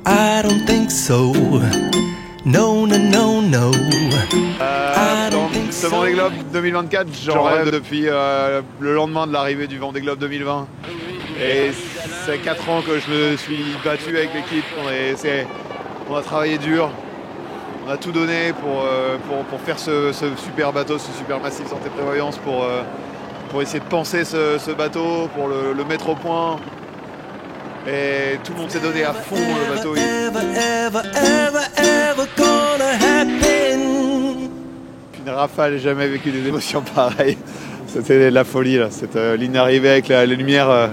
I don't think so. No, no, no, no. Dans ce Vendée Globe 2024, j'en rêve depuis le lendemain de l'arrivée du Vendée Globe 2020. Et c'est 4 ans que je me suis battu avec l'équipe. On a travaillé dur. On a tout donné pour faire ce super bateau, ce super massif santé prévoyance, pour essayer de penser ce bateau, pour le mettre au point. Et tout le monde s'est donné à fond le bateau. Une rafale, j'ai jamais vécu des émotions pareilles. C'était de la folie là. Cette ligne d'arrivée avec la lumière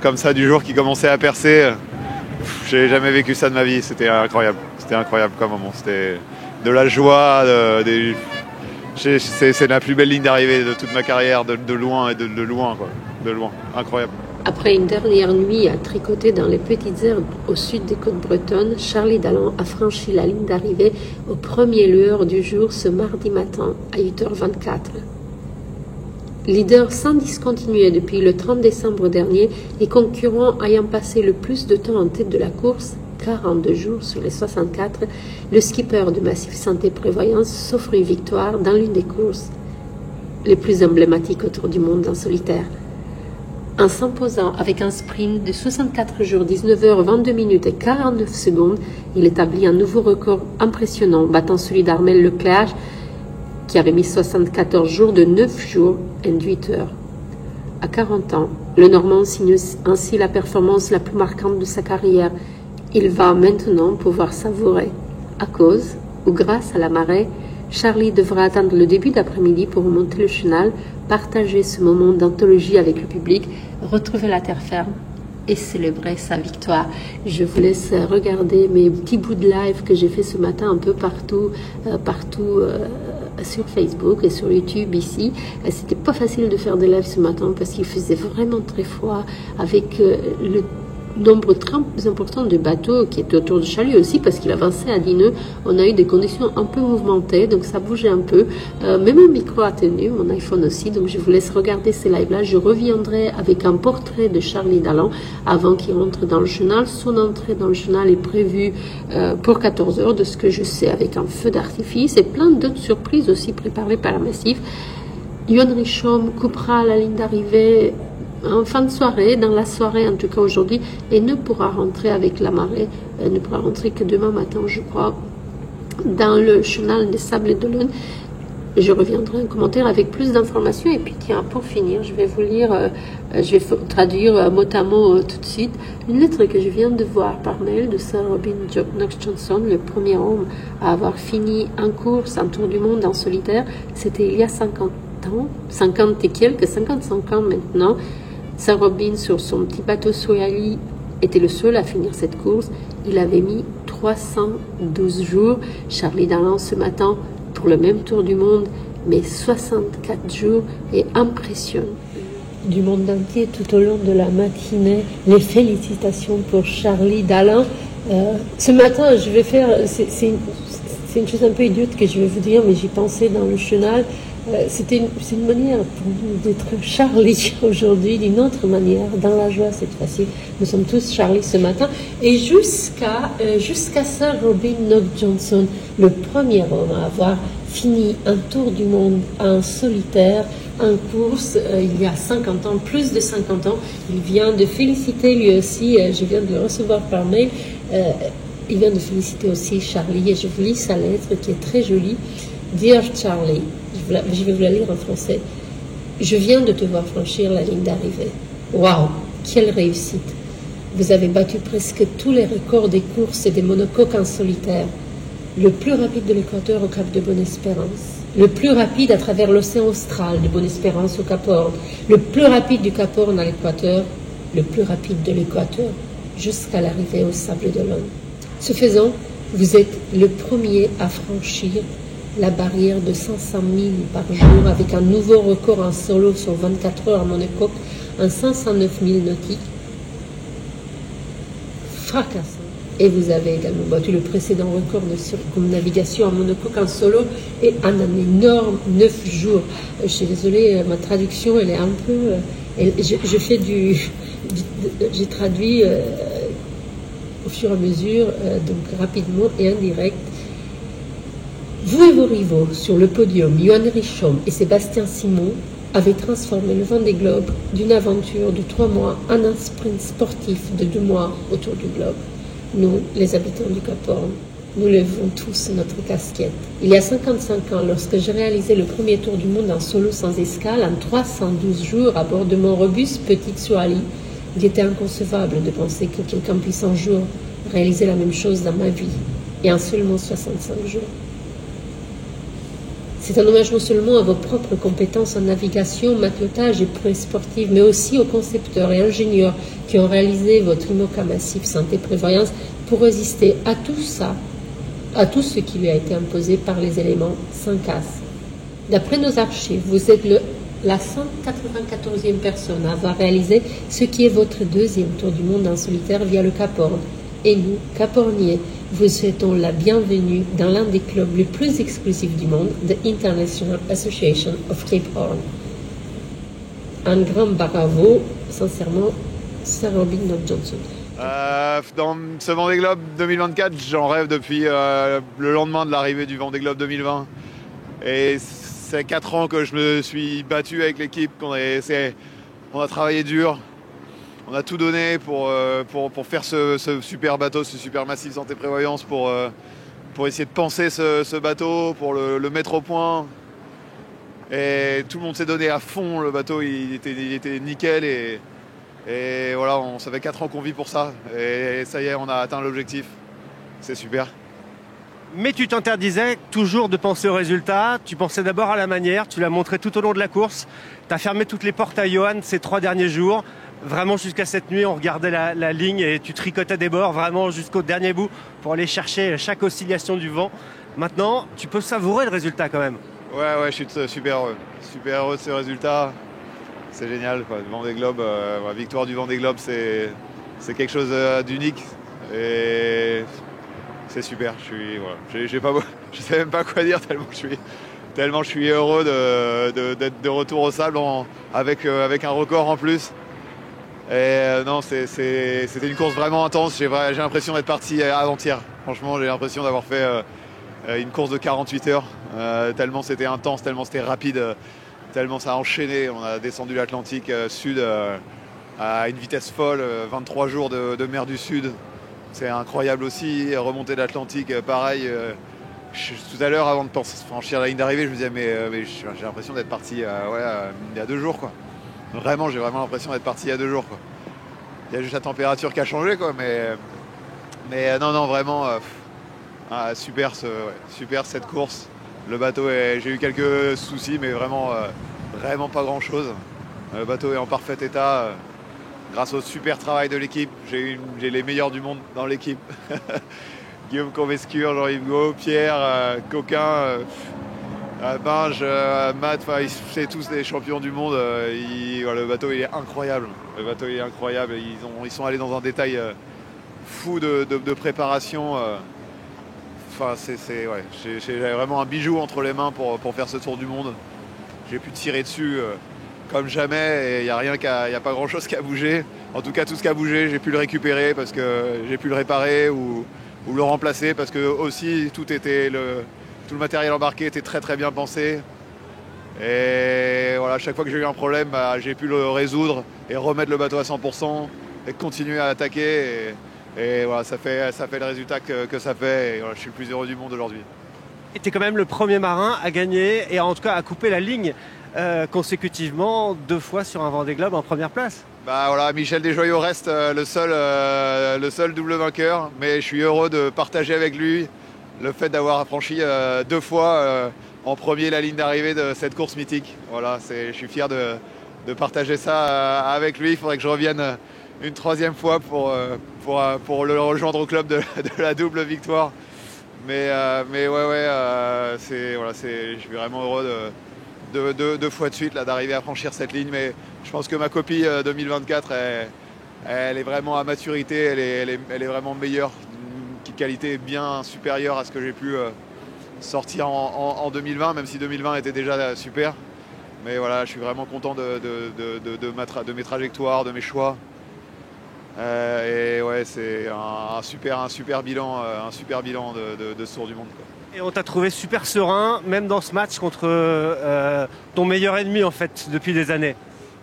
comme ça du jour qui commençait à percer. J'ai jamais vécu ça de ma vie. C'était incroyable. C'était incroyable comme moment. C'était de la joie. C'est la plus belle ligne d'arrivée de toute ma carrière, de loin et de loin quoi. De loin. Incroyable. Après une dernière nuit à tricoter dans les petites herbes au sud des côtes bretonnes, Charlie Dallant a franchi la ligne d'arrivée aux premières lueurs du jour ce mardi matin à 8h24. Leader sans discontinuer depuis le 30 décembre dernier, les concurrents ayant passé le plus de temps en tête de la course, 42 jours sur les 64, le skipper de Massif Santé Prévoyance s'offre une victoire dans l'une des courses les plus emblématiques autour du monde en solitaire. En s'imposant avec un sprint de 64 jours, 19h, 22 minutes et 49 secondes, il établit un nouveau record impressionnant, battant celui d'Armel Leclerc, qui avait mis 74 jours de 9 jours et 8 heures. À 40 ans, le Normand signe ainsi la performance la plus marquante de sa carrière. Il va maintenant pouvoir savourer. À cause ou grâce à la marée, Charlie devra attendre le début d'après-midi pour remonter le chenal, partager ce moment d'anthologie avec le public, retrouver la terre ferme et célébrer sa victoire. Je vous laisse regarder mes petits bouts de live que j'ai fait ce matin un peu partout sur Facebook et sur YouTube ici. C'était pas facile de faire des lives ce matin parce qu'il faisait vraiment très froid avec le nombre très important de bateaux qui étaient autour de Charlie aussi parce qu'il avançait à 10 nœuds. On a eu des conditions un peu mouvementées, donc ça bougeait un peu. Même mon micro a tenu, mon iPhone aussi, donc je vous laisse regarder ces lives-là. Je reviendrai avec un portrait de Charlie Dallant avant qu'il rentre dans le chenal. Son entrée dans le chenal est prévue pour 14h, de ce que je sais, avec un feu d'artifice et plein d'autres surprises aussi préparées par la Massif. Yoann Richomme coupera la ligne d'arrivée en fin de soirée, dans la soirée en tout cas aujourd'hui, et ne pourra rentrer avec la marée, ne pourra rentrer que demain matin, je crois, dans le chenal des Sables et d'Olonne. Je reviendrai en commentaire avec plus d'informations. Et puis tiens, pour finir, je vais vous lire, je vais traduire mot à mot tout de suite, une lettre que je viens de voir par mail de Sir Robin Knox-Johnson, le premier homme à avoir fini en course, un tour du monde en solitaire. C'était il y a 50 ans, 50 et quelques, 55 ans maintenant. Sir Robin, sur son petit bateau Soyali, était le seul à finir cette course. Il avait mis 312 jours. Charlie Dallant, ce matin, pour le même tour du monde, mais 64 jours, et impressionne du monde entier tout au long de la matinée. Les félicitations pour Charlie Dallant. Ce matin, je vais faire... C'est une chose un peu idiote que je vais vous dire, mais j'y pensais dans le chenal. C'est une manière pour nous d'être Charlie aujourd'hui, d'une autre manière, dans la joie cette fois-ci. Nous sommes tous Charlie ce matin. Et jusqu'à Sir Robin Knox-Johnson, le premier homme à avoir fini un tour du monde en solitaire, en course, il y a 50 ans, plus de 50 ans. Il vient de féliciter lui aussi, je viens de le recevoir par mail, il vient de féliciter aussi Charlie, et je vous lis sa lettre qui est très jolie. Dear Charlie, je vais vous la lire en français. Je viens de te voir franchir la ligne d'arrivée. Waouh, quelle réussite! Vous avez battu presque tous les records des courses et des monocoques en solitaire. Le plus rapide de l'Équateur au Cap de Bonne-Espérance. Le plus rapide à travers l'océan austral de Bonne-Espérance au Cap Horn. Le plus rapide du Cap Horn à l'Équateur. Le plus rapide de l'Équateur jusqu'à l'arrivée aux Sables d'Olonne. Ce faisant, vous êtes le premier à franchir la barrière de 500 000 par jour avec un nouveau record en solo sur 24 heures en monocoque en 509 000 nautiques. Fracassant. Et vous avez également battu le précédent record de circumnavigation en monocoque en solo et en un énorme 9 jours. Je suis désolée, ma traduction, elle est un peu... j'ai traduit au fur et à mesure, donc rapidement et indirect. Vous et vos rivaux sur le podium, Johan Richomme et Sébastien Simon, avaient transformé le Vendée Globe d'une aventure de 3 mois en un sprint sportif de 2 mois autour du globe. Nous, les habitants du Cap Horn, nous levons tous notre casquette. Il y a 55 ans, lorsque j'ai réalisé le premier tour du monde en solo sans escale, en 312 jours à bord de mon robuste petite Suali, il était inconcevable de penser que quelqu'un puisse un jour réaliser la même chose dans ma vie, et en seulement 65 jours. C'est un hommage non seulement à vos propres compétences en navigation, matelotage et prouesse sportive, mais aussi aux concepteurs et ingénieurs qui ont réalisé votre IMOCA massif santé prévoyance pour résister à tout ça, à tout ce qui lui a été imposé par les éléments sans casse. D'après nos archives, vous êtes la 194e personne à avoir réalisé ce qui est votre 2e tour du monde en solitaire via le Cap Horn. Et nous, Cap-Horniers, vous souhaitons la bienvenue dans l'un des clubs les plus exclusifs du monde, The International Association of Cape Horn. Un grand bravo, sincèrement, Sir Robin Knox Johnson. Dans ce Vendée Globe 2024, j'en rêve depuis le lendemain de l'arrivée du Vendée Globe 2020. Et c'est 4 ans que je me suis battu avec l'équipe, on a travaillé dur. On a tout donné pour faire ce super bateau, ce super massif santé prévoyance, pour essayer de penser ce bateau, pour le mettre au point. Et tout le monde s'est donné à fond, le bateau il était nickel et voilà, ça fait 4 ans qu'on vit pour ça. Et ça y est, on a atteint l'objectif. C'est super. Mais tu t'interdisais toujours de penser au résultat, tu pensais d'abord à la manière, tu l'as montré tout au long de la course, tu as fermé toutes les portes à Johan ces 3 derniers jours. Vraiment jusqu'à cette nuit, on regardait la ligne et tu tricotais des bords vraiment jusqu'au dernier bout pour aller chercher chaque oscillation du vent. Maintenant, tu peux savourer le résultat quand même. Ouais, je suis super heureux. Super heureux de ce résultat. C'est génial, quoi. Le Vendée Globe, la victoire du Vendée Globe, c'est quelque chose d'unique. Et c'est super. Je sais même pas quoi dire tellement je suis heureux d'être de retour au sable avec un record en plus. Et non, c'était une course vraiment intense. J'ai l'impression d'être parti avant-hier. Franchement, j'ai l'impression d'avoir fait une course de 48 heures. Tellement c'était intense, tellement c'était rapide, tellement ça a enchaîné. On a descendu l'Atlantique Sud à une vitesse folle, 23 jours de mer du Sud. C'est incroyable aussi. Remonter de l'Atlantique, pareil. Tout à l'heure, avant de franchir la ligne d'arrivée, je me disais mais j'ai l'impression d'être parti il y a 2 jours, quoi. Vraiment, j'ai vraiment l'impression d'être parti il y a 2 jours, quoi. Il y a juste la température qui a changé, quoi, mais non, vraiment super cette course. Le bateau, j'ai eu quelques soucis, mais vraiment pas grand chose. Le bateau est en parfait état grâce au super travail de l'équipe. J'ai les meilleurs du monde dans l'équipe. Guillaume Convescure, Jean-Yves Gault, Pierre, Coquin, Binge, Matt, c'est tous des champions du monde. Le bateau il est incroyable. Ils sont allés dans un détail fou de préparation. J'ai vraiment un bijou entre les mains pour faire ce tour du monde. J'ai pu tirer dessus comme jamais et il n'y a pas grand chose qui a bougé. En tout cas, tout ce qui a bougé, j'ai pu le récupérer parce que j'ai pu le réparer ou le remplacer parce que aussi tout le matériel embarqué était très très bien pensé. Et voilà, chaque fois que j'ai eu un problème, j'ai pu le résoudre et remettre le bateau à 100% et continuer à attaquer. Et voilà, ça fait le résultat que ça fait. Et voilà, je suis le plus heureux du monde aujourd'hui. Et tu es quand même le premier marin à gagner et en tout cas à couper la ligne consécutivement 2 fois sur un Vendée Globe en première place. Voilà, Michel Desjoyaux reste le seul double vainqueur, mais je suis heureux de partager avec lui le fait d'avoir franchi 2 fois en premier la ligne d'arrivée de cette course mythique. Voilà, je suis fier de partager ça avec lui. Il faudrait que je revienne une 3e fois pour le rejoindre au club de la double victoire. Mais je suis vraiment heureux de 2 fois de suite d'arriver à franchir cette ligne. Mais je pense que ma copie 2024, elle est vraiment à maturité, elle est vraiment meilleure, une qualité bien supérieure à ce que j'ai pu sortir en 2020, même si 2020 était déjà super. Mais voilà, je suis vraiment content de mes trajectoires, de mes choix. Et ouais, c'est un super bilan de ce Tour du Monde, quoi. Et on t'a trouvé super serein, même dans ce match contre ton meilleur ennemi en fait depuis des années.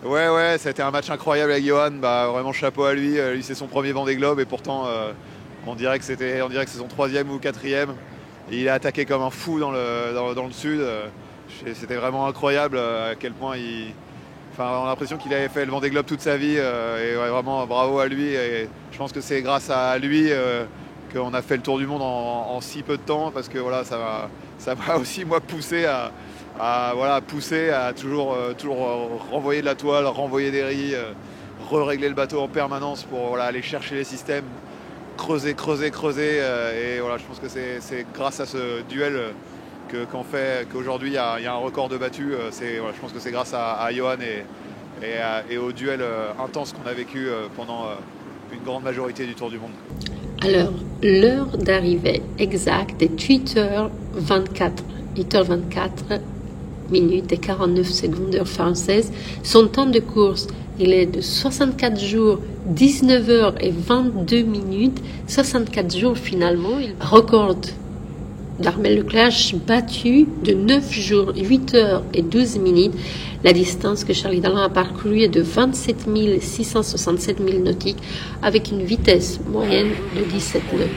Ouais, ça a été un match incroyable avec Johan. Vraiment chapeau à lui. Lui, c'est son premier Vendée Globe et pourtant on dirait que c'est son 3e ou 4e. Et il a attaqué comme un fou dans le sud. C'était vraiment incroyable à quel point on a l'impression qu'il avait fait le Vendée Globe toute sa vie. Et ouais, vraiment bravo à lui. Et je pense que c'est grâce à lui qu'on a fait le Tour du Monde en si peu de temps, parce que voilà, ça m'a aussi moi poussé à toujours renvoyer de la toile, renvoyer des ris, régler le bateau en permanence pour aller chercher les systèmes, creuser. Et voilà, je pense que c'est grâce à ce duel qu'aujourd'hui il y a un record de battu. Je pense que c'est grâce à Johan et au duel intense qu'on a vécu pendant une grande majorité du Tour du Monde. Alors, l'heure d'arrivée exacte est 8h24 minutes et 49 secondes heure française. Son temps de course, il est de 64 jours, 19 heures et 22 minutes. 64 jours finalement. Il record d'Armel Leclerc battu de 9 jours, 8 heures et 12 minutes. La distance que Charlie Dalin a parcourue est de 27 667 milles nautiques avec une vitesse moyenne de 17 nœuds.